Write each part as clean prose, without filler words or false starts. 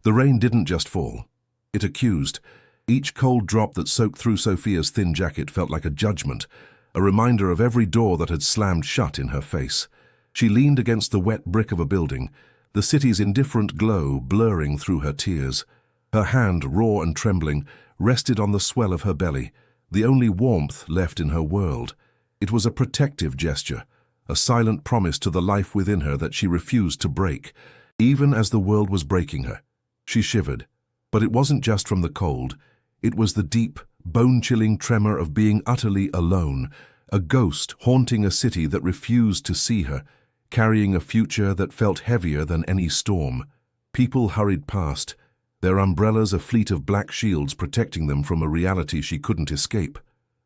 The rain didn't just fall. It accused. Each cold drop that soaked through Sophia's thin jacket felt like a judgment, a reminder of every door that had slammed shut in her face. She leaned against the wet brick of a building, the city's indifferent glow blurring through her tears. Her hand, raw and trembling, rested on the swell of her belly, the only warmth left in her world. It was a protective gesture, a silent promise to the life within her that she refused to break, even as the world was breaking her. She shivered, but it wasn't just from the cold. It was the deep, bone-chilling tremor of being utterly alone, a ghost haunting a city that refused to see her, carrying a future that felt heavier than any storm. People hurried past, their umbrellas a fleet of black shields protecting them from a reality she couldn't escape.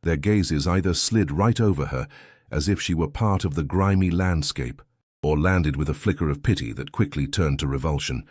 Their gazes either slid right over her, as if she were part of the grimy landscape, or landed with a flicker of pity that quickly turned to revulsion.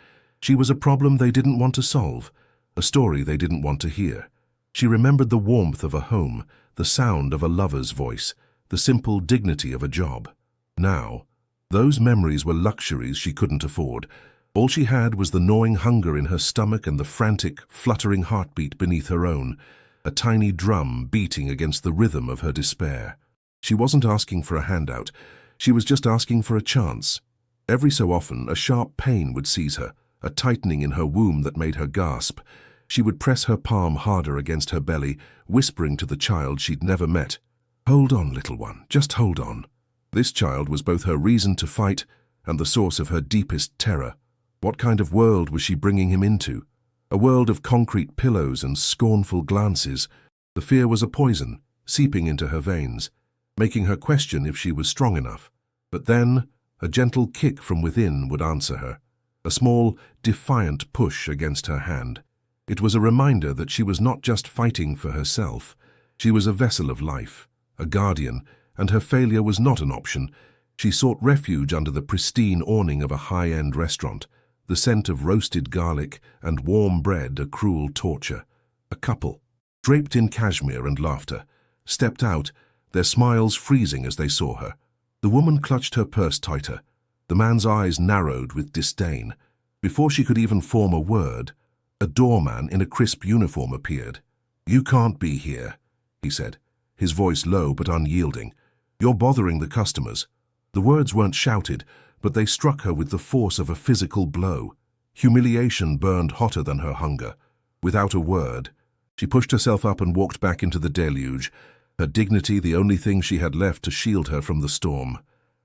She was a problem they didn't want to solve, a story they didn't want to hear. She remembered the warmth of a home, the sound of a lover's voice, the simple dignity of a job. Now, those memories were luxuries she couldn't afford. All she had was the gnawing hunger in her stomach and the frantic, fluttering heartbeat beneath her own, a tiny drum beating against the rhythm of her despair. She wasn't asking for a handout. She was just asking for a chance. Every so often, a sharp pain would seize her, a tightening in her womb that made her gasp. She would press her palm harder against her belly, whispering to the child she'd never met, "Hold on, little one, just hold on." This child was both her reason to fight and the source of her deepest terror. What kind of world was she bringing him into? A world of concrete pillows and scornful glances. The fear was a poison, seeping into her veins, making her question if she was strong enough. But then, a gentle kick from within would answer her, a small, defiant push against her hand. It was a reminder that she was not just fighting for herself. She was a vessel of life, a guardian, and her failure was not an option. She sought refuge under the pristine awning of a high-end restaurant, the scent of roasted garlic and warm bread a cruel torture. A couple, draped in cashmere and laughter, stepped out, their smiles freezing as they saw her. The woman clutched her purse tighter. The man's eyes narrowed with disdain. Before she could even form a word, a doorman in a crisp uniform appeared. "You can't be here," he said, his voice low but unyielding. "You're bothering the customers." The words weren't shouted, but they struck her with the force of a physical blow. Humiliation burned hotter than her hunger. Without a word, she pushed herself up and walked back into the deluge, her dignity the only thing she had left to shield her from the storm.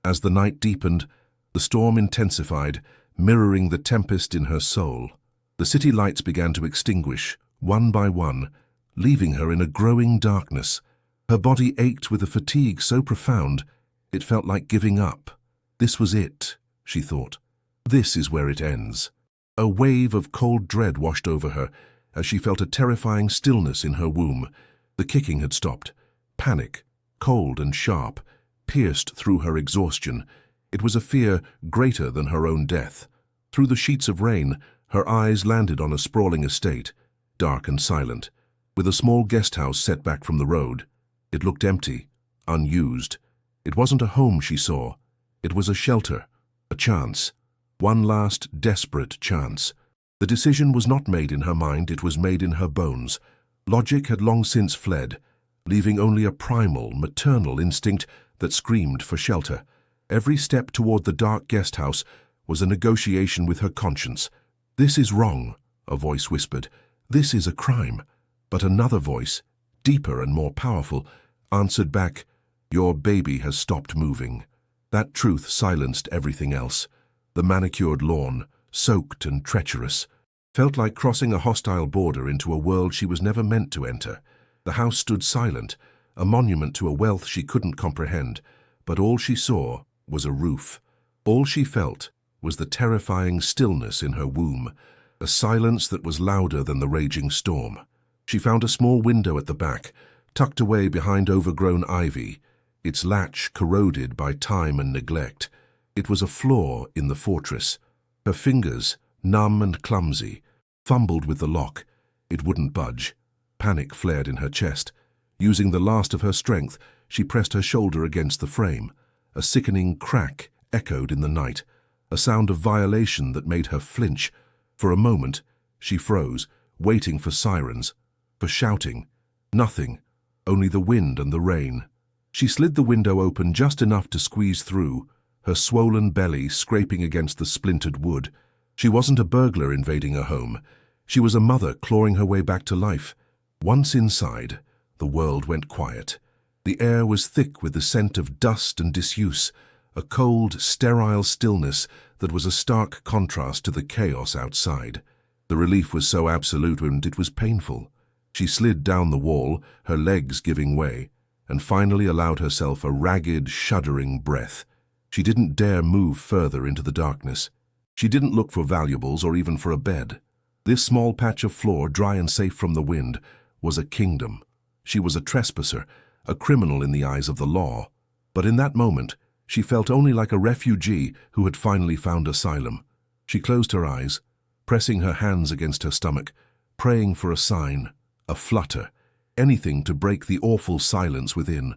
As the night deepened, the storm intensified, mirroring the tempest in her soul. The city lights began to extinguish, one by one, leaving her in a growing darkness. Her body ached with a fatigue so profound, it felt like giving up. This was it, she thought. This is where it ends. A wave of cold dread washed over her as she felt a terrifying stillness in her womb. The kicking had stopped. Panic, cold and sharp, pierced through her exhaustion. It was a fear greater than her own death. Through the sheets of rain, her eyes landed on a sprawling estate, dark and silent, with a small guest house set back from the road. It looked empty, unused. It wasn't a home she saw. It was a shelter, a chance, one last desperate chance. The decision was not made in her mind, it was made in her bones. Logic had long since fled, leaving only a primal, maternal instinct that screamed for shelter. Every step toward the dark guest house was a negotiation with her conscience. "This is wrong," a voice whispered. "This is a crime." But another voice, deeper and more powerful, answered back, "Your baby has stopped moving." That truth silenced everything else. The manicured lawn, soaked and treacherous, felt like crossing a hostile border into a world she was never meant to enter. The house stood silent, a monument to a wealth she couldn't comprehend, but all she saw was a roof. All she felt was the terrifying stillness in her womb, a silence that was louder than the raging storm. She found a small window at the back, tucked away behind overgrown ivy, its latch corroded by time and neglect. It was a flaw in the fortress. Her fingers, numb and clumsy, fumbled with the lock. It wouldn't budge. Panic flared in her chest. Using the last of her strength, she pressed her shoulder against the frame. A sickening crack echoed in the night, a sound of violation that made her flinch. For a moment, She froze, waiting for sirens, for shouting. Nothing, only the wind and the rain. She slid the window open just enough to squeeze through, her swollen belly scraping against the splintered wood. She wasn't a burglar invading her home. She was a mother clawing her way back to life. Once inside, the world went quiet. The air was thick with the scent of dust and disuse, a cold, sterile stillness that was a stark contrast to the chaos outside. The relief was so absolute and it was painful. She slid down the wall, her legs giving way, and finally allowed herself a ragged, shuddering breath. She didn't dare move further into the darkness. She didn't look for valuables or even for a bed. This small patch of floor, dry and safe from the wind, was a kingdom. She was a trespasser, a criminal in the eyes of the law. But in that moment, she felt only like a refugee who had finally found asylum. She closed her eyes, pressing her hands against her stomach, praying for a sign, a flutter, anything to break the awful silence within.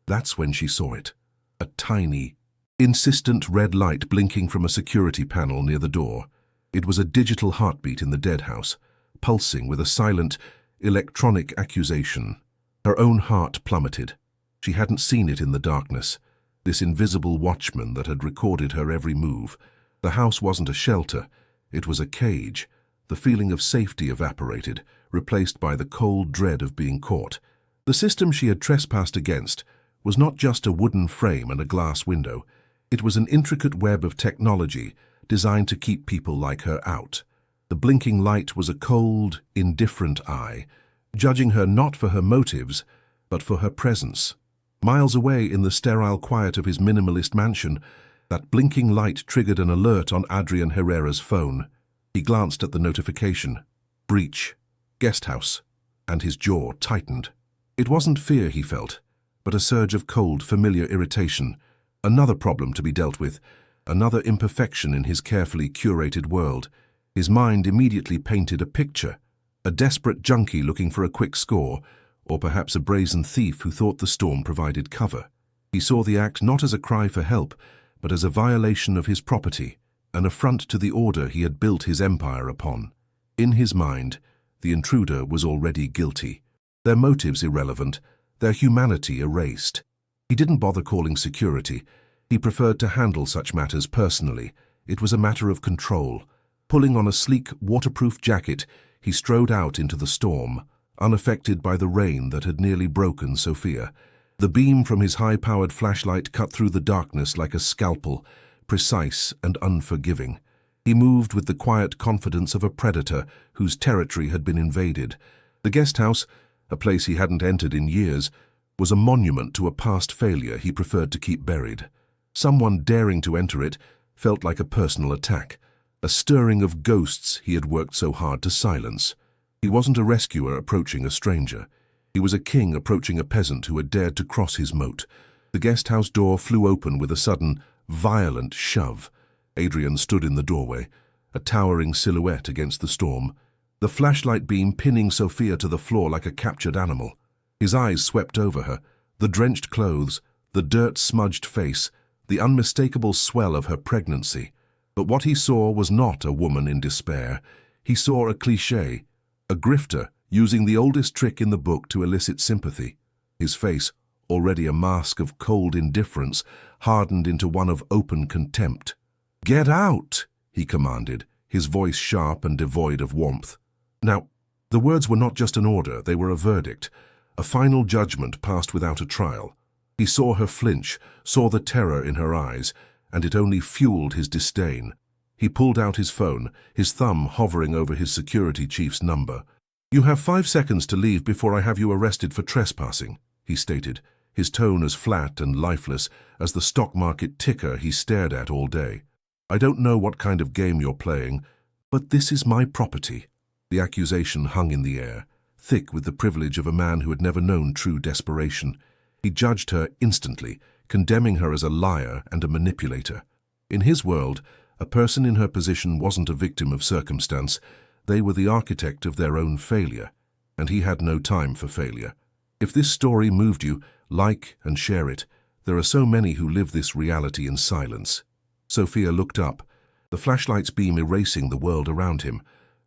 That's when she saw it. A tiny, insistent red light blinking from a security panel near the door. It was a digital heartbeat in the dead house, pulsing with a silent, electronic accusation. Her own heart plummeted. She hadn't seen it in the darkness, this invisible watchman that had recorded her every move. The house wasn't a shelter, it was a cage. The feeling of safety evaporated, replaced by the cold dread of being caught. The system she had trespassed against was not just a wooden frame and a glass window. It was an intricate web of technology designed to keep people like her out. The blinking light was a cold, indifferent eye, judging her not for her motives, but for her presence. Miles away in the sterile quiet of his minimalist mansion, that blinking light triggered an alert on Adrian Herrera's phone. He glanced at the notification. Breach. Guest house. And his jaw tightened. It wasn't fear he felt, but a surge of cold, familiar irritation. Another problem to be dealt with, another imperfection in his carefully curated world. His mind immediately painted a picture. A desperate junkie looking for a quick score, or perhaps a brazen thief who thought the storm provided cover. He saw the act not as a cry for help, but as a violation of his property, an affront to the order he had built his empire upon. In his mind, the intruder was already guilty. Their motives irrelevant, their humanity erased. He didn't bother calling security. He preferred to handle such matters personally. It was a matter of control. Pulling on a sleek, waterproof jacket, he strode out into the storm, unaffected by the rain that had nearly broken Sophia. The beam from his high-powered flashlight cut through the darkness like a scalpel, precise and unforgiving. He moved with the quiet confidence of a predator whose territory had been invaded. The guest house, a place he hadn't entered in years, was a monument to a past failure he preferred to keep buried. Someone daring to enter it felt like a personal attack, a stirring of ghosts he had worked so hard to silence. He wasn't a rescuer approaching a stranger. He was a king approaching a peasant who had dared to cross his moat. The guest house door flew open with a sudden, violent shove. Adrian stood in the doorway, a towering silhouette against the storm, the flashlight beam pinning Sophia to the floor like a captured animal. His eyes swept over her, the drenched clothes, the dirt-smudged face, the unmistakable swell of her pregnancy. But what he saw was not a woman in despair. He saw a cliché, a grifter using the oldest trick in the book to elicit sympathy. His face, already a mask of cold indifference, hardened into one of open contempt. "Get out!" he commanded, his voice sharp and devoid of warmth. Now, the words were not just an order, they were a verdict, a final judgment passed without a trial. He saw her flinch, saw the terror in her eyes, and it only fueled his disdain. He pulled out his phone, his thumb hovering over his security chief's number. "You have 5 seconds to leave before I have you arrested for trespassing," he stated, his tone as flat and lifeless as the stock market ticker he stared at all day. "I don't know what kind of game you're playing, but this is my property." The accusation hung in the air, thick with the privilege of a man who had never known true desperation. He judged her instantly, condemning her as a liar and a manipulator. In his world, a person in her position wasn't a victim of circumstance. They were the architect of their own failure, and he had no time for failure. If this story moved you, like and share it. There are so many who live this reality in silence. Sophia looked up, the flashlight's beam erasing the world around him.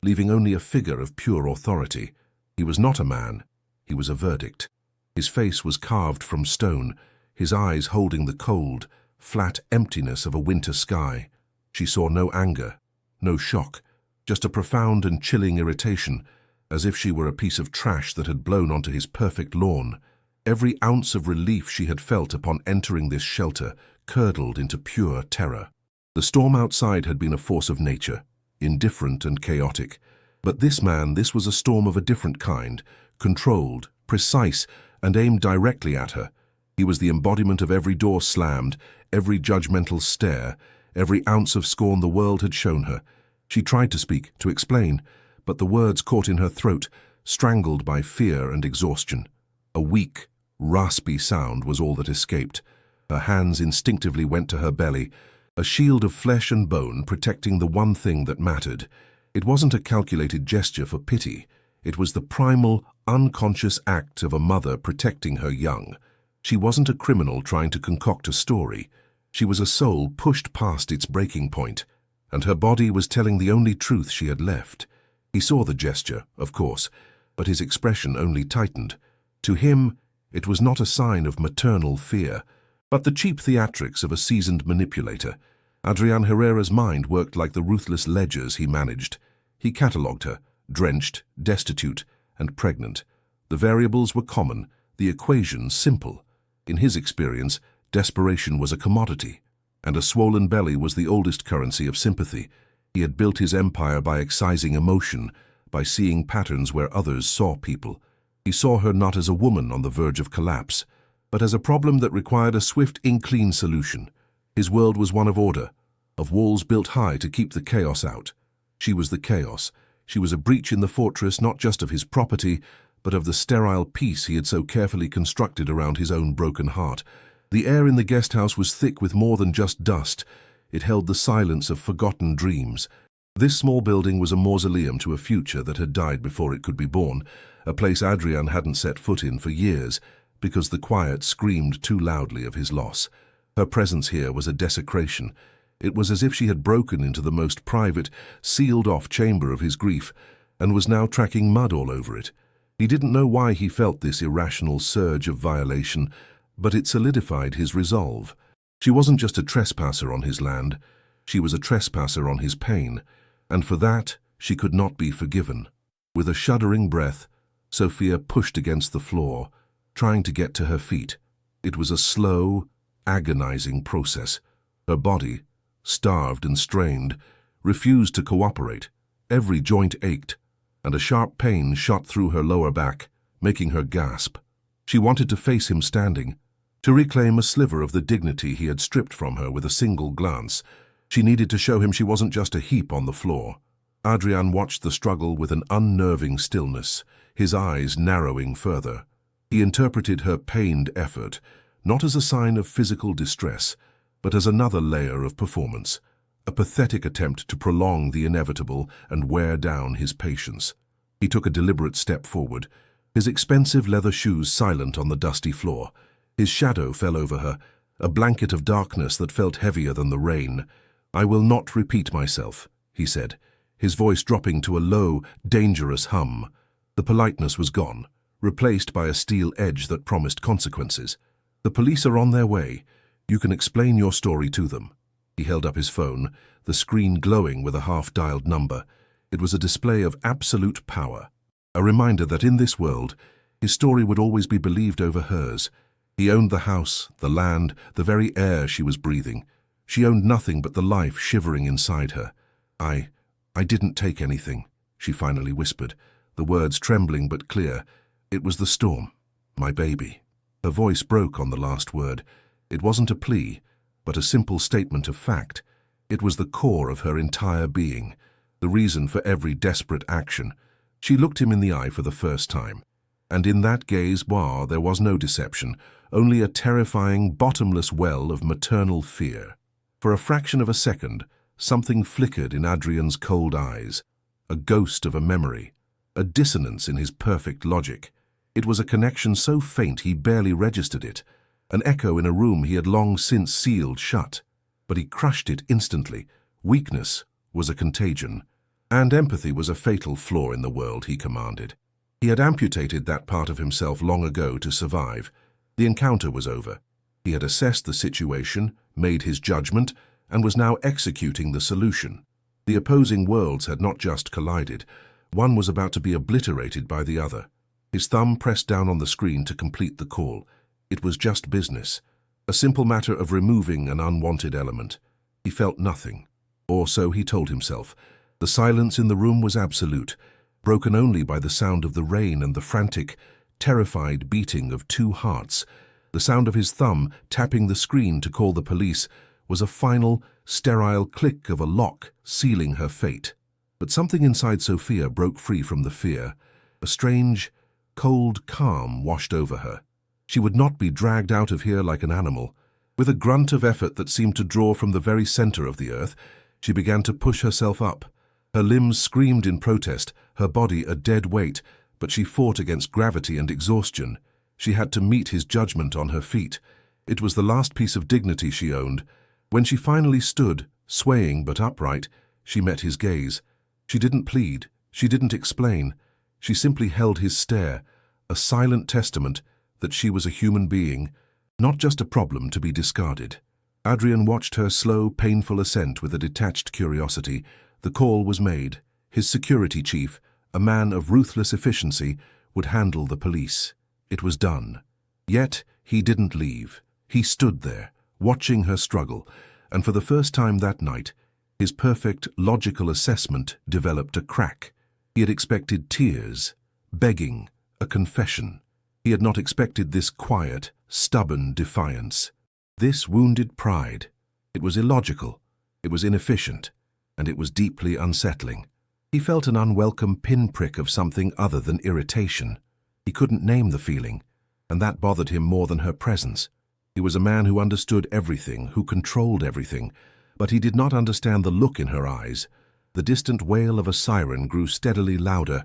leaving only a figure of pure authority. He was not a man, he was a verdict. His face was carved from stone, his eyes holding the cold, flat emptiness of a winter sky. She saw no anger, no shock, just a profound and chilling irritation, as if she were a piece of trash that had blown onto his perfect lawn. Every ounce of relief she had felt upon entering this shelter curdled into pure terror. The storm outside had been a force of nature, indifferent and chaotic. But this was a storm of a different kind, controlled, precise, and aimed directly at her. He was the embodiment of every door slammed, every judgmental stare, every ounce of scorn the world had shown her. She tried to speak, to explain, but the words caught in her throat, strangled by fear and exhaustion. A weak, raspy sound was all that escaped. Her hands instinctively went to her belly, a shield of flesh and bone protecting the one thing that mattered. It wasn't a calculated gesture for pity. It was the primal, unconscious act of a mother protecting her young. She wasn't a criminal trying to concoct a story. She was a soul pushed past its breaking point, and her body was telling the only truth she had left. He saw the gesture, of course, but his expression only tightened. To him, it was not a sign of maternal fear, but the cheap theatrics of a seasoned manipulator. Adrian Herrera's mind worked like the ruthless ledgers he managed. He catalogued her, drenched, destitute, and pregnant. The variables were common, the equations simple. In his experience, desperation was a commodity, and a swollen belly was the oldest currency of sympathy. He had built his empire by excising emotion, by seeing patterns where others saw people. He saw her not as a woman on the verge of collapse, but as a problem that required a swift, clean solution. His world was one of order, of walls built high to keep the chaos out. She was the chaos. She was a breach in the fortress not just of his property, but of the sterile peace he had so carefully constructed around his own broken heart. The air in the guest house was thick with more than just dust. It held the silence of forgotten dreams. This small building was a mausoleum to a future that had died before it could be born, a place Adrian hadn't set foot in for years, because the quiet screamed too loudly of his loss. Her presence here was a desecration. It was as if she had broken into the most private, sealed-off chamber of his grief, and was now tracking mud all over it. He didn't know why he felt this irrational surge of violation, but it solidified his resolve. She wasn't just a trespasser on his land, she was a trespasser on his pain, and for that she could not be forgiven. With a shuddering breath, Sophia pushed against the floor, trying to get to her feet. It was a slow, agonizing process. Her body, starved and strained, refused to cooperate. Every joint ached, and a sharp pain shot through her lower back, making her gasp. She wanted to face him standing, to reclaim a sliver of the dignity he had stripped from her with a single glance. She needed to show him she wasn't just a heap on the floor. Adrian watched the struggle with an unnerving stillness, his eyes narrowing further. He interpreted her pained effort, not as a sign of physical distress, but as another layer of performance, a pathetic attempt to prolong the inevitable and wear down his patience. He took a deliberate step forward, his expensive leather shoes silent on the dusty floor. His shadow fell over her, a blanket of darkness that felt heavier than the rain. "I will not repeat myself," he said, his voice dropping to a low, dangerous hum. The politeness was gone, replaced by a steel edge that promised consequences. "The police are on their way. You can explain your story to them." He held up his phone, the screen glowing with a half-dialed number. It was a display of absolute power, a reminder that in this world, his story would always be believed over hers. He owned the house, the land, the very air she was breathing. She owned nothing but the life shivering inside her. I didn't take anything," she finally whispered, the words trembling but clear. "It was the storm, my baby." Her voice broke on the last word. It wasn't a plea, but a simple statement of fact. It was the core of her entire being, the reason for every desperate action. She looked him in the eye for the first time, and in that gaze there was no deception, only a terrifying, bottomless well of maternal fear. For a fraction of a second, something flickered in Adrian's cold eyes, a ghost of a memory, a dissonance in his perfect logic. It was a connection so faint he barely registered it, an echo in a room he had long since sealed shut. But he crushed it instantly. Weakness was a contagion. And empathy was a fatal flaw in the world he commanded. He had amputated that part of himself long ago to survive. The encounter was over. He had assessed the situation, made his judgment, and was now executing the solution. The opposing worlds had not just collided. One was about to be obliterated by the other. His thumb pressed down on the screen to complete the call. It was just business. A simple matter of removing an unwanted element. He felt nothing. Or so he told himself. The silence in the room was absolute, broken only by the sound of the rain and the frantic, terrified beating of two hearts. The sound of his thumb tapping the screen to call the police was a final, sterile click of a lock sealing her fate. But something inside Sophia broke free from the fear. A strange, cold calm washed over her. She would not be dragged out of here like an animal. With a grunt of effort that seemed to draw from the very center of the earth, she began to push herself up. Her limbs screamed in protest, her body a dead weight, but she fought against gravity and exhaustion. She had to meet his judgment on her feet. It was the last piece of dignity she owned. When she finally stood, swaying but upright, she met his gaze. She didn't plead, she didn't explain. She simply held his stare, a silent testament that she was a human being, not just a problem to be discarded. Adrian watched her slow, painful ascent with a detached curiosity. The call was made. His security chief, a man of ruthless efficiency, would handle the police. It was done. Yet he didn't leave. He stood there, watching her struggle, and for the first time that night, his perfect, logical assessment developed a crack. He had expected tears, begging, a confession. He had not expected this quiet, stubborn defiance. This wounded pride. It was illogical, it was inefficient, and it was deeply unsettling. He felt an unwelcome pinprick of something other than irritation. He couldn't name the feeling, and that bothered him more than her presence. He was a man who understood everything, who controlled everything, but he did not understand the look in her eyes. The distant wail of a siren grew steadily louder,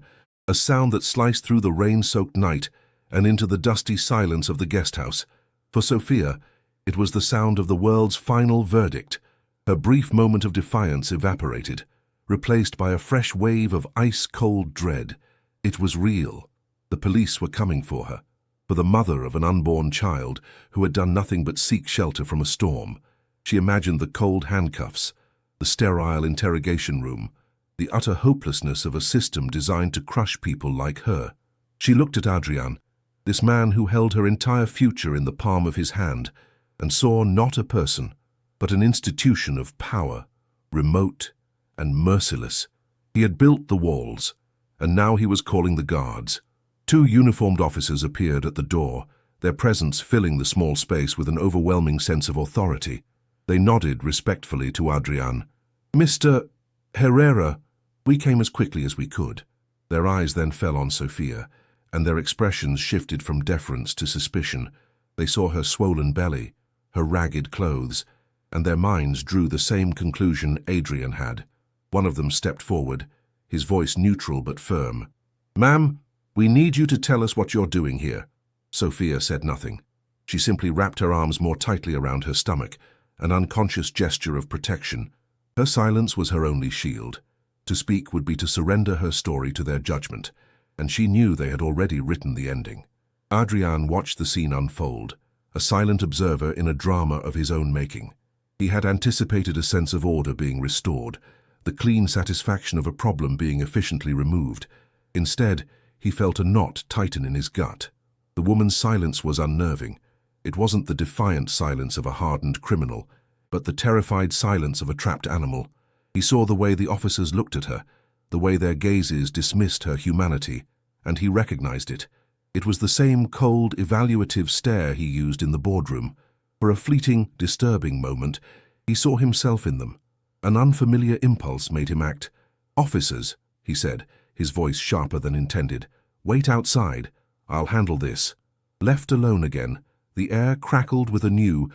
a sound that sliced through the rain-soaked night and into the dusty silence of the guest house. For Sophia, it was the sound of the world's final verdict. Her brief moment of defiance evaporated, replaced by a fresh wave of ice-cold dread. It was real. The police were coming for her, for the mother of an unborn child who had done nothing but seek shelter from a storm. She imagined the cold handcuffs, the sterile interrogation room, the utter hopelessness of a system designed to crush people like her. She looked at Adrian, this man who held her entire future in the palm of his hand, and saw not a person, but an institution of power, remote and merciless. He had built the walls, and now he was calling the guards. Two uniformed officers appeared at the door, their presence filling the small space with an overwhelming sense of authority. They nodded respectfully to Adrian. "Mr. Herrera, we came as quickly as we could." Their eyes then fell on Sophia, and their expressions shifted from deference to suspicion. They saw her swollen belly, her ragged clothes, and their minds drew the same conclusion Adrian had. One of them stepped forward, his voice neutral but firm. "Ma'am, we need you to tell us what you're doing here." Sophia said nothing. She simply wrapped her arms more tightly around her stomach, an unconscious gesture of protection. Her silence was her only shield. To speak would be to surrender her story to their judgment, and she knew they had already written the ending. Adrian watched the scene unfold, a silent observer in a drama of his own making. He had anticipated a sense of order being restored, the clean satisfaction of a problem being efficiently removed. Instead, he felt a knot tighten in his gut. The woman's silence was unnerving. It wasn't the defiant silence of a hardened criminal, but the terrified silence of a trapped animal. He saw the way the officers looked at her, the way their gazes dismissed her humanity, and he recognized it. It was the same cold, evaluative stare he used in the boardroom. For a fleeting, disturbing moment, he saw himself in them. An unfamiliar impulse made him act. "Officers," he said, his voice sharper than intended, "wait outside. I'll handle this." Left alone again, the air crackled with a new,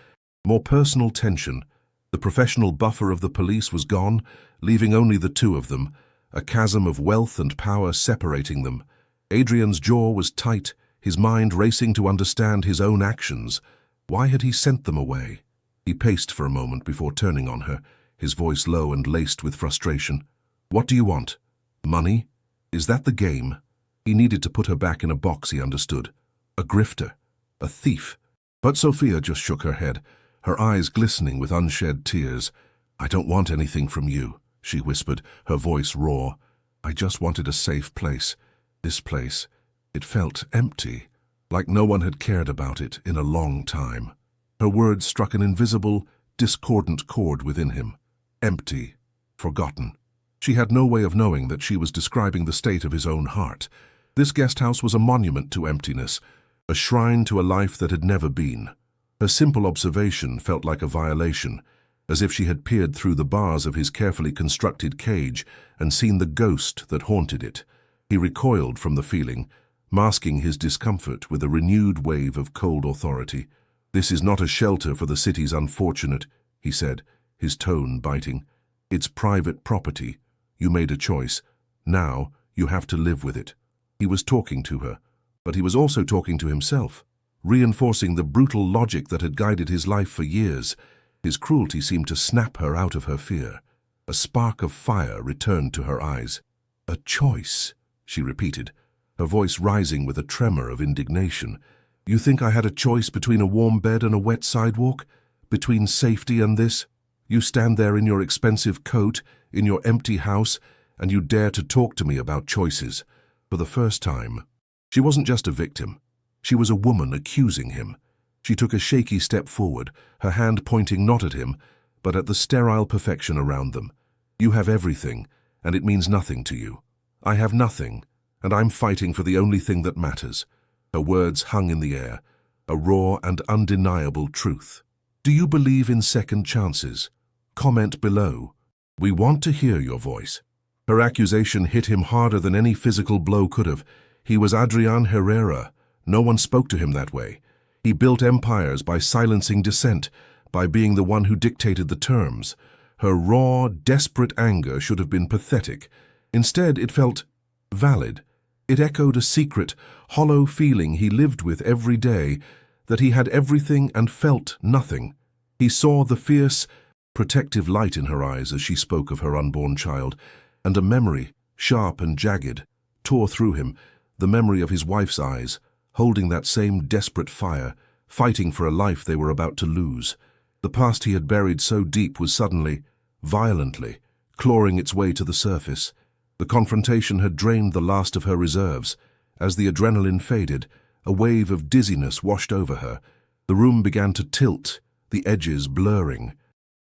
more personal tension. The professional buffer of the police was gone, leaving only the two of them, a chasm of wealth and power separating them. Adrian's jaw was tight, his mind racing to understand his own actions. Why had he sent them away? He paced for a moment before turning on her, his voice low and laced with frustration. "What do you want?" Money? Is that the game? He needed to put her back in a box, he understood. A grifter. A thief. But Sophia just shook her head, her eyes glistening with unshed tears. "I don't want anything from you," she whispered, her voice raw. "I just wanted a safe place. This place." It felt empty, like no one had cared about it in a long time. Her words struck an invisible, discordant chord within him. Empty. Forgotten. She had no way of knowing that she was describing the state of his own heart. This guest house was a monument to emptiness, a shrine to a life that had never been. Her simple observation felt like a violation, as if she had peered through the bars of his carefully constructed cage and seen the ghost that haunted it. He recoiled from the feeling, masking his discomfort with a renewed wave of cold authority. "This is not a shelter for the city's unfortunate," he said, his tone biting. "It's private property. You made a choice. Now you have to live with it." He was talking to her, but he was also talking to himself, reinforcing the brutal logic that had guided his life for years. His cruelty seemed to snap her out of her fear. A spark of fire returned to her eyes. "A choice," she repeated, her voice rising with a tremor of indignation. "You think I had a choice between a warm bed and a wet sidewalk? Between safety and this? You stand there in your expensive coat, in your empty house, and you dare to talk to me about choices." For the first time, she wasn't just a victim. She was a woman accusing him. She took a shaky step forward, her hand pointing not at him, but at the sterile perfection around them. "You have everything, and it means nothing to you. I have nothing, and I'm fighting for the only thing that matters." Her words hung in the air, a raw and undeniable truth. "Do you believe in second chances? Comment below. We want to hear your voice." Her accusation hit him harder than any physical blow could have. He was Adrián Herrera. No one spoke to him that way. He built empires by silencing dissent, by being the one who dictated the terms. Her raw, desperate anger should have been pathetic. Instead, it felt valid. It echoed a secret, hollow feeling he lived with every day, that he had everything and felt nothing. He saw the fierce, protective light in her eyes as she spoke of her unborn child, and a memory, sharp and jagged, tore through him, the memory of his wife's eyes, holding that same desperate fire, fighting for a life they were about to lose. The past he had buried so deep was suddenly, violently, clawing its way to the surface. The confrontation had drained the last of her reserves. As the adrenaline faded, a wave of dizziness washed over her. The room began to tilt, the edges blurring.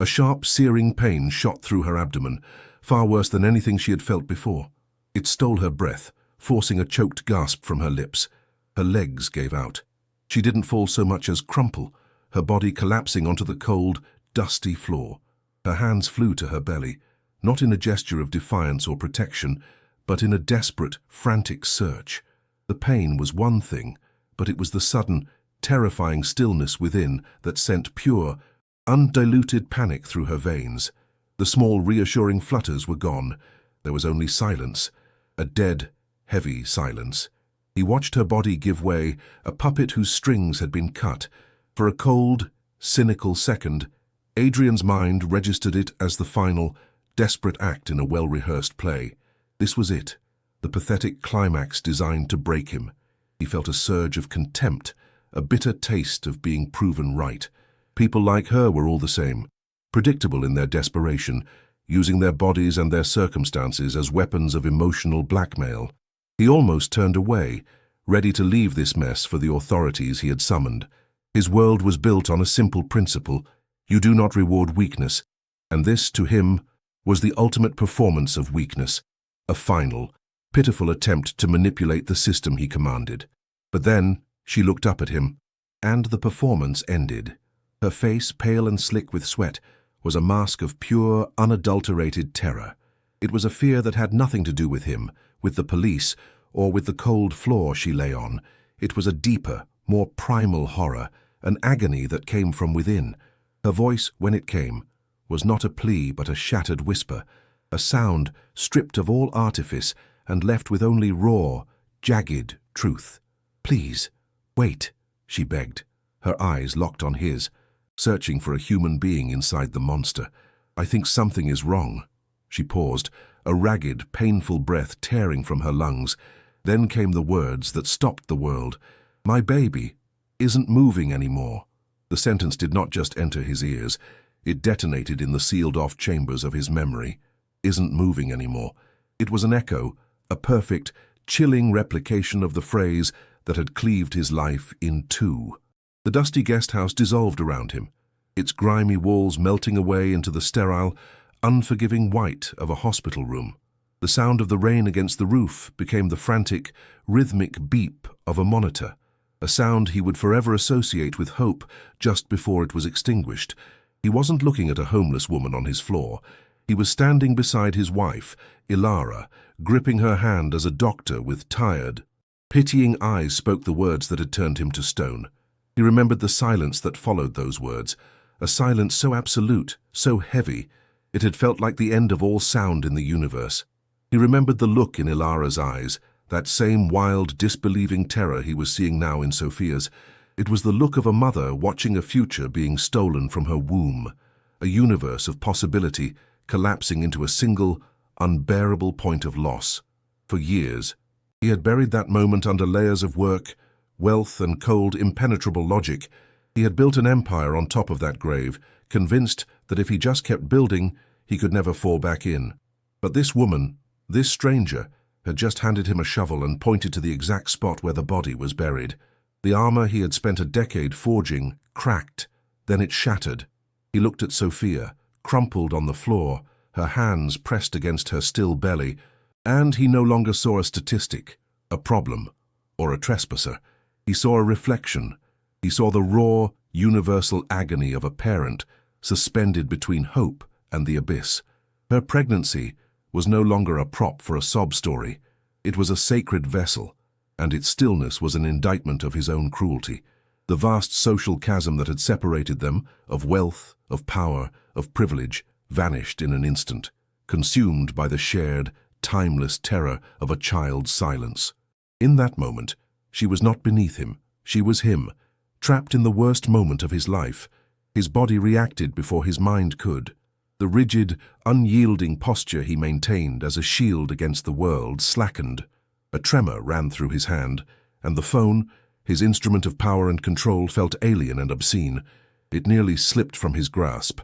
A sharp, searing pain shot through her abdomen, far worse than anything she had felt before. It stole her breath, forcing a choked gasp from her lips. Her legs gave out. She didn't fall so much as crumple, her body collapsing onto the cold, dusty floor. Her hands flew to her belly, not in a gesture of defiance or protection, but in a desperate, frantic search. The pain was one thing, but it was the sudden, terrifying stillness within that sent pure, undiluted panic through her veins. The small, reassuring flutters were gone. There was only silence, a dead, heavy silence. He watched her body give way, a puppet whose strings had been cut. For a cold, cynical second, Adrian's mind registered it as the final, desperate act in a well-rehearsed play. This was it, the pathetic climax designed to break him. He felt a surge of contempt, a bitter taste of being proven right. People like her were all the same, predictable in their desperation, using their bodies and their circumstances as weapons of emotional blackmail. He almost turned away, ready to leave this mess for the authorities he had summoned. His world was built on a simple principle: you do not reward weakness, and this, to him, was the ultimate performance of weakness, a final, pitiful attempt to manipulate the system he commanded. But then she looked up at him, and the performance ended. Her face, pale and slick with sweat, was a mask of pure, unadulterated terror. It was a fear that had nothing to do with him, with the police, or with the cold floor she lay on. It was a deeper, more primal horror, an agony that came from within. Her voice, when it came, was not a plea but a shattered whisper, a sound stripped of all artifice and left with only raw, jagged truth. "Please, wait," she begged, her eyes locked on his, searching for a human being inside the monster. "I think something is wrong." She paused, a ragged, painful breath tearing from her lungs. Then came the words that stopped the world. "My baby isn't moving anymore." The sentence did not just enter his ears, it detonated in the sealed-off chambers of his memory. "Isn't moving anymore." It was an echo, a perfect, chilling replication of the phrase that had cleaved his life in two. The dusty guest house dissolved around him, its grimy walls melting away into the sterile, unforgiving white of a hospital room. The sound of the rain against the roof became the frantic, rhythmic beep of a monitor, a sound he would forever associate with hope just before it was extinguished. He wasn't looking at a homeless woman on his floor. He was standing beside his wife, Ilara, gripping her hand as a doctor with tired, pitying eyes spoke the words that had turned him to stone. He remembered the silence that followed those words, a silence so absolute, so heavy, it had felt like the end of all sound in the universe. He remembered the look in Ilara's eyes, that same wild, disbelieving terror he was seeing now in Sophia's. It was the look of a mother watching a future being stolen from her womb, a universe of possibility collapsing into a single, unbearable point of loss. For years, he had buried that moment under layers of work, wealth, and cold, impenetrable logic. He had built an empire on top of that grave, convinced that if he just kept building, he could never fall back in. But this woman, this stranger, had just handed him a shovel and pointed to the exact spot where the body was buried. The armor he had spent a decade forging cracked, then it shattered. He looked at Sophia, crumpled on the floor, her hands pressed against her still belly, and he no longer saw a statistic, a problem, or a trespasser. He saw a reflection. He saw the raw, universal agony of a parent suspended between hope and the abyss. Her pregnancy was no longer a prop for a sob story. It was a sacred vessel, and its stillness was an indictment of his own cruelty. The vast social chasm that had separated them, of wealth, of power, of privilege, vanished in an instant, consumed by the shared, timeless terror of a child's silence. In that moment, she was not beneath him, she was him, trapped in the worst moment of his life. His body reacted before his mind could. The rigid, unyielding posture he maintained as a shield against the world slackened. A tremor ran through his hand, and the phone, his instrument of power and control, felt alien and obscene. It nearly slipped from his grasp.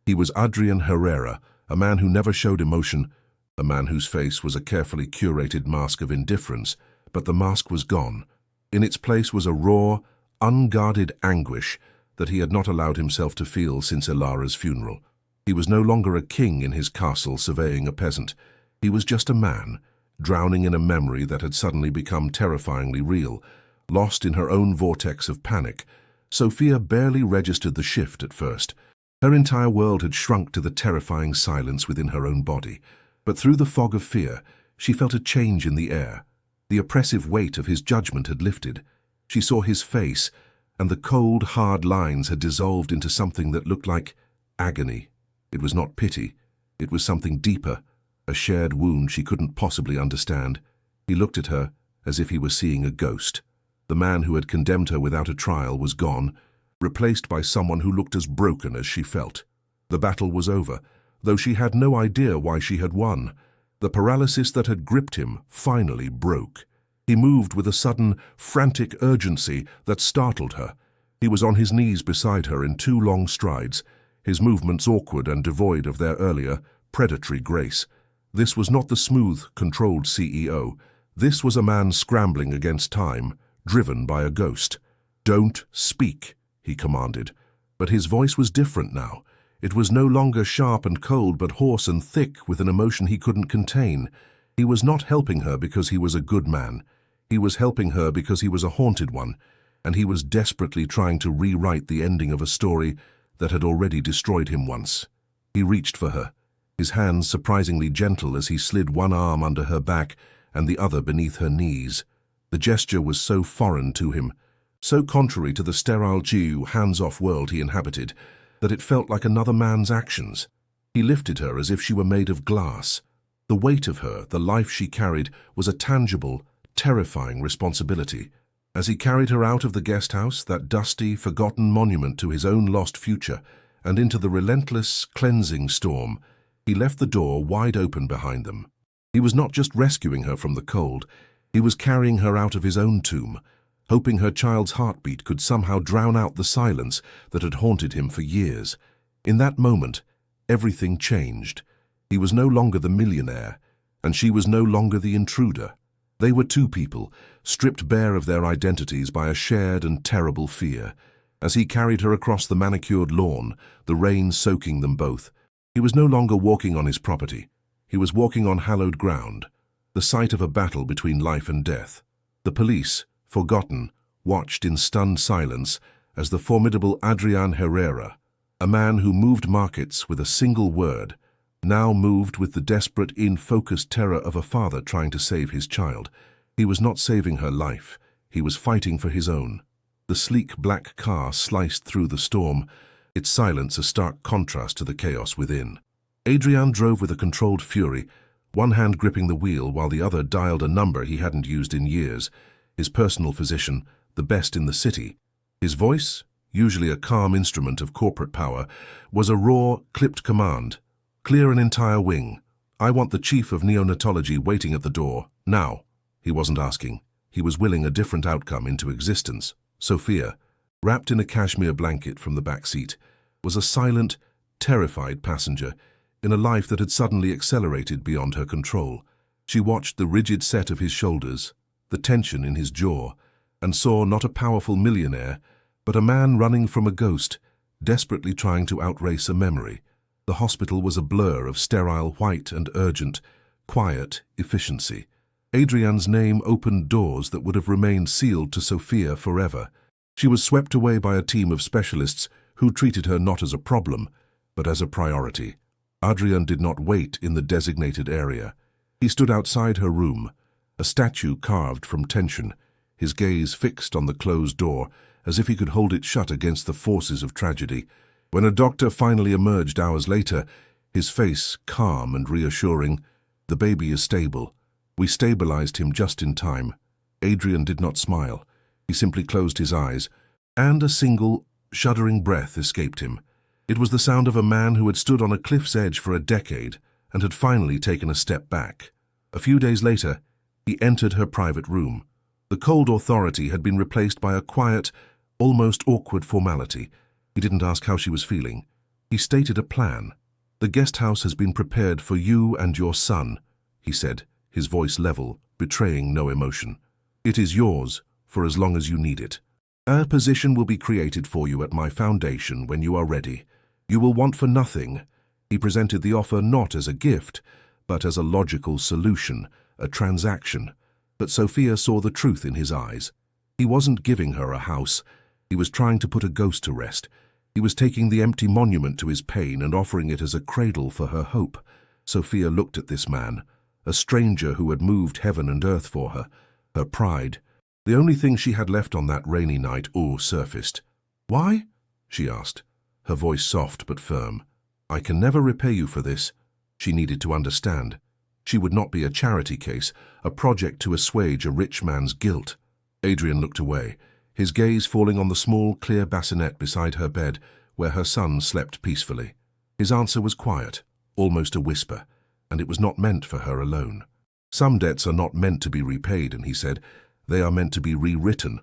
He was Adrian Herrera, a man who never showed emotion, a man whose face was a carefully curated mask of indifference, but the mask was gone. In its place was a raw, unguarded anguish that he had not allowed himself to feel since Ilara's funeral. He was no longer a king in his castle surveying a peasant. He was just a man, drowning in a memory that had suddenly become terrifyingly real. Lost in her own vortex of panic, Sophia barely registered the shift at first. Her entire world had shrunk to the terrifying silence within her own body. But through the fog of fear, she felt a change in the air. The oppressive weight of his judgment had lifted. She saw his face, and the cold, hard lines had dissolved into something that looked like agony. It was not pity. It was something deeper, a shared wound she couldn't possibly understand. He looked at her as if he were seeing a ghost. The man who had condemned her without a trial was gone, replaced by someone who looked as broken as she felt. The battle was over, though she had no idea why she had won. The paralysis that had gripped him finally broke. He moved with a sudden, frantic urgency that startled her. He was on his knees beside her in 2 long strides, his movements awkward and devoid of their earlier, predatory grace. This was not the smooth, controlled CEO. This was a man scrambling against time, driven by a ghost. "Don't speak," he commanded. But his voice was different now. It was no longer sharp and cold, but hoarse and thick with an emotion he couldn't contain. He was not helping her because he was a good man. He was helping her because he was a haunted one, and he was desperately trying to rewrite the ending of a story that had already destroyed him once. He reached for her, his hands surprisingly gentle as he slid one arm under her back and the other beneath her knees. The gesture was so foreign to him, so contrary to the sterile Jew, hands-off world he inhabited, that it felt like another man's actions. He lifted her as if she were made of glass. The weight of her, the life she carried, was a tangible, terrifying responsibility. As he carried her out of the guest house, that dusty, forgotten monument to his own lost future, and into the relentless, cleansing storm, He left the door wide open behind them. He was not just rescuing her from the cold, he was carrying her out of his own tomb, hoping her child's heartbeat could somehow drown out the silence that had haunted him for years. In that moment, everything changed. He was no longer the millionaire, and she was no longer the intruder. They were two people, stripped bare of their identities by a shared and terrible fear. As he carried her across the manicured lawn, the rain soaking them both, he was no longer walking on his property. He was walking on hallowed ground, the site of a battle between life and death. The police, forgotten, watched in stunned silence as the formidable Adrian Herrera, a man who moved markets with a single word, now moved with the desperate, in-focused terror of a father trying to save his child. He was not saving her life, he was fighting for his own. The sleek black car sliced through the storm, its silence a stark contrast to the chaos within. Adrian drove with a controlled fury, one hand gripping the wheel while the other dialed a number he hadn't used in years. His personal physician, the best in the city. His voice, usually a calm instrument of corporate power, was a raw, clipped command. Clear an entire wing. I want the chief of neonatology waiting at the door, now. He wasn't asking. He was willing a different outcome into existence. Sophia, wrapped in a cashmere blanket from the back seat, was a silent, terrified passenger in a life that had suddenly accelerated beyond her control. She watched the rigid set of his shoulders, the tension in his jaw, and saw not a powerful millionaire, but a man running from a ghost, desperately trying to outrace a memory. The hospital was a blur of sterile white and urgent, quiet efficiency. Adrian's name opened doors that would have remained sealed to Sophia forever. She was swept away by a team of specialists who treated her not as a problem, but as a priority. Adrian did not wait in the designated area. He stood outside her room, a statue carved from tension, his gaze fixed on the closed door, as if he could hold it shut against the forces of tragedy. When a doctor finally emerged hours later, his face calm and reassuring, "The baby is stable. We stabilized him just in time." Adrian did not smile. He simply closed his eyes, and a single, shuddering breath escaped him. It was the sound of a man who had stood on a cliff's edge for a decade and had finally taken a step back. A few days later, he entered her private room. The cold authority had been replaced by a quiet, almost awkward formality. He didn't ask how she was feeling. He stated a plan. "The guest house has been prepared for you and your son," he said, his voice level, betraying no emotion. "It is yours for as long as you need it. A position will be created for you at my foundation when you are ready. You will want for nothing." He presented the offer not as a gift, but as a logical solution, a transaction. But Sophia saw the truth in his eyes. He wasn't giving her a house. He was trying to put a ghost to rest. He was taking the empty monument to his pain and offering it as a cradle for her hope. Sophia looked at this man, a stranger who had moved heaven and earth for her. Her pride, the only thing she had left on that rainy night, all surfaced. "Why?" she asked, her voice soft but firm. "I can never repay you for this." She needed to understand. She would not be a charity case, a project to assuage a rich man's guilt. Adrian looked away, his gaze falling on the small, clear bassinet beside her bed, where her son slept peacefully. His answer was quiet, almost a whisper, and it was not meant for her alone. "Some debts are not meant to be repaid," and he said, "they are meant to be rewritten."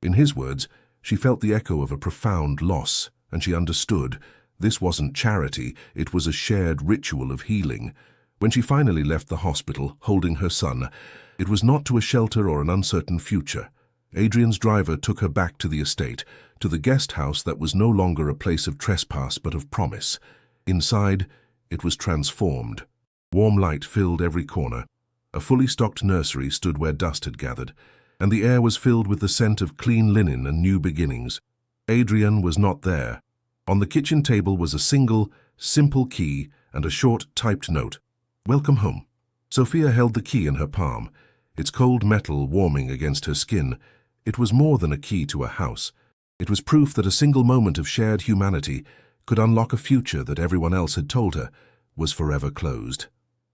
In his words, she felt the echo of a profound loss, and she understood. This wasn't charity, it was a shared ritual of healing. When she finally left the hospital, holding her son, it was not to a shelter or an uncertain future. Adrian's driver took her back to the estate, to the guest house that was no longer a place of trespass but of promise. Inside, it was transformed. Warm light filled every corner. A fully stocked nursery stood where dust had gathered, and the air was filled with the scent of clean linen and new beginnings. Adrian was not there. On the kitchen table was a single, simple key and a short, typed note. "Welcome home." Sophia held the key in her palm, its cold metal warming against her skin. It was more than a key to a house. It was proof that a single moment of shared humanity could unlock a future that everyone else had told her was forever closed.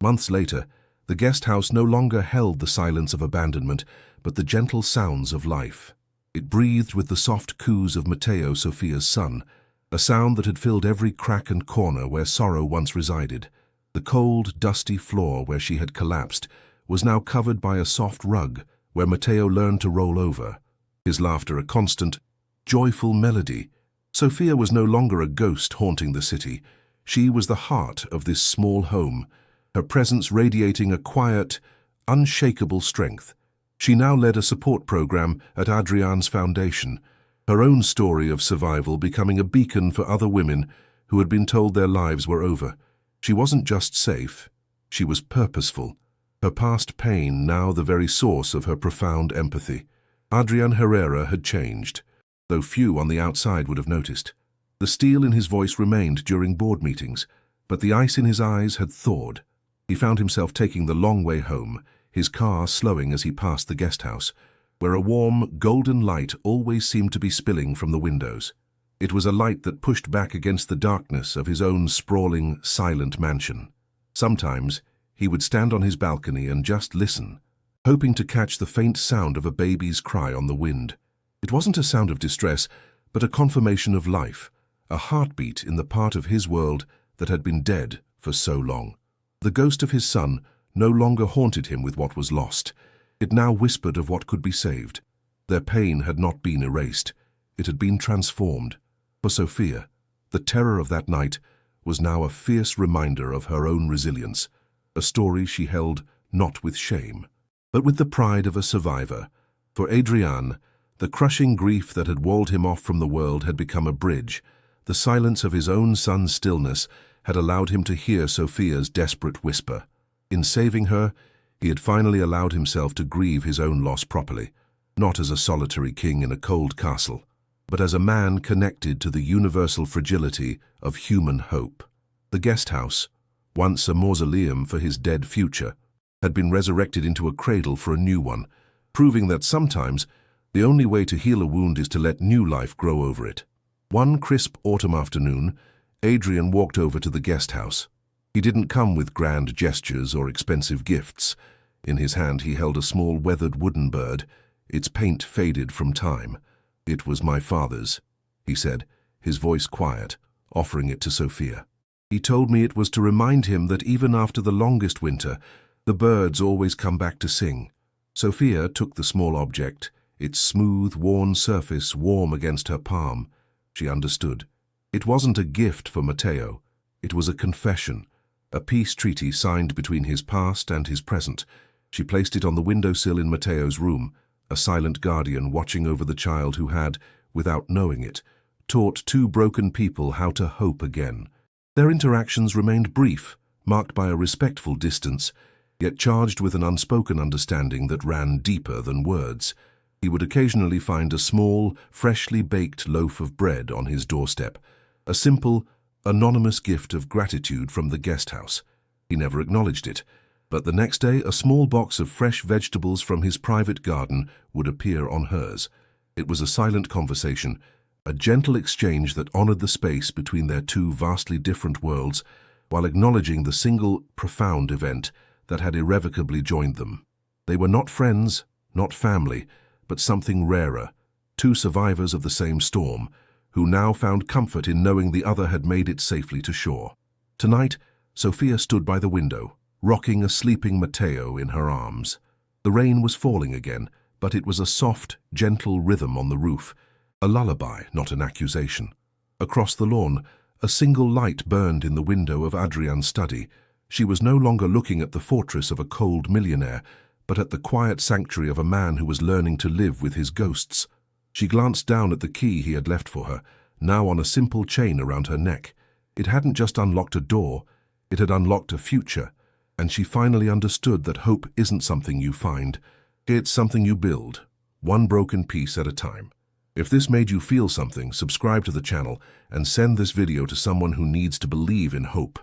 Months later, the guest house no longer held the silence of abandonment, but the gentle sounds of life. It breathed with the soft coos of Matteo, Sophia's son, a sound that had filled every crack and corner where sorrow once resided. The cold, dusty floor where she had collapsed was now covered by a soft rug where Matteo learned to roll over, his laughter a constant, joyful melody. Sophia was no longer a ghost haunting the city. She was the heart of this small home, her presence radiating a quiet, unshakable strength. She now led a support program at Adrian's foundation, her own story of survival becoming a beacon for other women who had been told their lives were over. She wasn't just safe, she was purposeful, her past pain now the very source of her profound empathy. Adrian Herrera had changed, though few on the outside would have noticed. The steel in his voice remained during board meetings, but the ice in his eyes had thawed. He found himself taking the long way home, his car slowing as he passed the guest house, where a warm, golden light always seemed to be spilling from the windows. It was a light that pushed back against the darkness of his own sprawling, silent mansion. Sometimes he would stand on his balcony and just listen, hoping to catch the faint sound of a baby's cry on the wind. It wasn't a sound of distress, but a confirmation of life, a heartbeat in the part of his world that had been dead for so long. The ghost of his son no longer haunted him with what was lost. It now whispered of what could be saved. Their pain had not been erased. It had been transformed. For Sophia, the terror of that night was now a fierce reminder of her own resilience, a story she held not with shame, but with the pride of a survivor. For Adrian, the crushing grief that had walled him off from the world had become a bridge. The silence of his own son's stillness had allowed him to hear Sophia's desperate whisper. In saving her, he had finally allowed himself to grieve his own loss properly, not as a solitary king in a cold castle, but as a man connected to the universal fragility of human hope. The guest house, once a mausoleum for his dead future, had been resurrected into a cradle for a new one, proving that sometimes the only way to heal a wound is to let new life grow over it. One crisp autumn afternoon, Adrian walked over to the guest house. He didn't come with grand gestures or expensive gifts. In his hand he held a small weathered wooden bird, its paint faded from time. "It was my father's," he said, his voice quiet, offering it to Sophia. "He told me it was to remind him that even after the longest winter, the birds always come back to sing." Sophia took the small object, its smooth, worn surface warm against her palm. She understood. It wasn't a gift for Matteo. It was a confession, a peace treaty signed between his past and his present. She placed it on the windowsill in Matteo's room, a silent guardian watching over the child who had, without knowing it, taught two broken people how to hope again. Their interactions remained brief, marked by a respectful distance, yet charged with an unspoken understanding that ran deeper than words. He would occasionally find a small, freshly baked loaf of bread on his doorstep, a simple, anonymous gift of gratitude from the guest house. He never acknowledged it, but the next day a small box of fresh vegetables from his private garden would appear on hers. It was a silent conversation, a gentle exchange that honored the space between their two vastly different worlds, while acknowledging the single, profound event that had irrevocably joined them. They were not friends, not family, but something rarer, two survivors of the same storm, who now found comfort in knowing the other had made it safely to shore. Tonight, Sophia stood by the window, rocking a sleeping Matteo in her arms. The rain was falling again, but it was a soft, gentle rhythm on the roof, a lullaby, not an accusation. Across the lawn, a single light burned in the window of Adrian's study. She was no longer looking at the fortress of a cold millionaire, but at the quiet sanctuary of a man who was learning to live with his ghosts. She glanced down at the key he had left for her, now on a simple chain around her neck. It hadn't just unlocked a door, it had unlocked a future, and she finally understood that hope isn't something you find, it's something you build, one broken piece at a time. If this made you feel something, subscribe to the channel and send this video to someone who needs to believe in hope.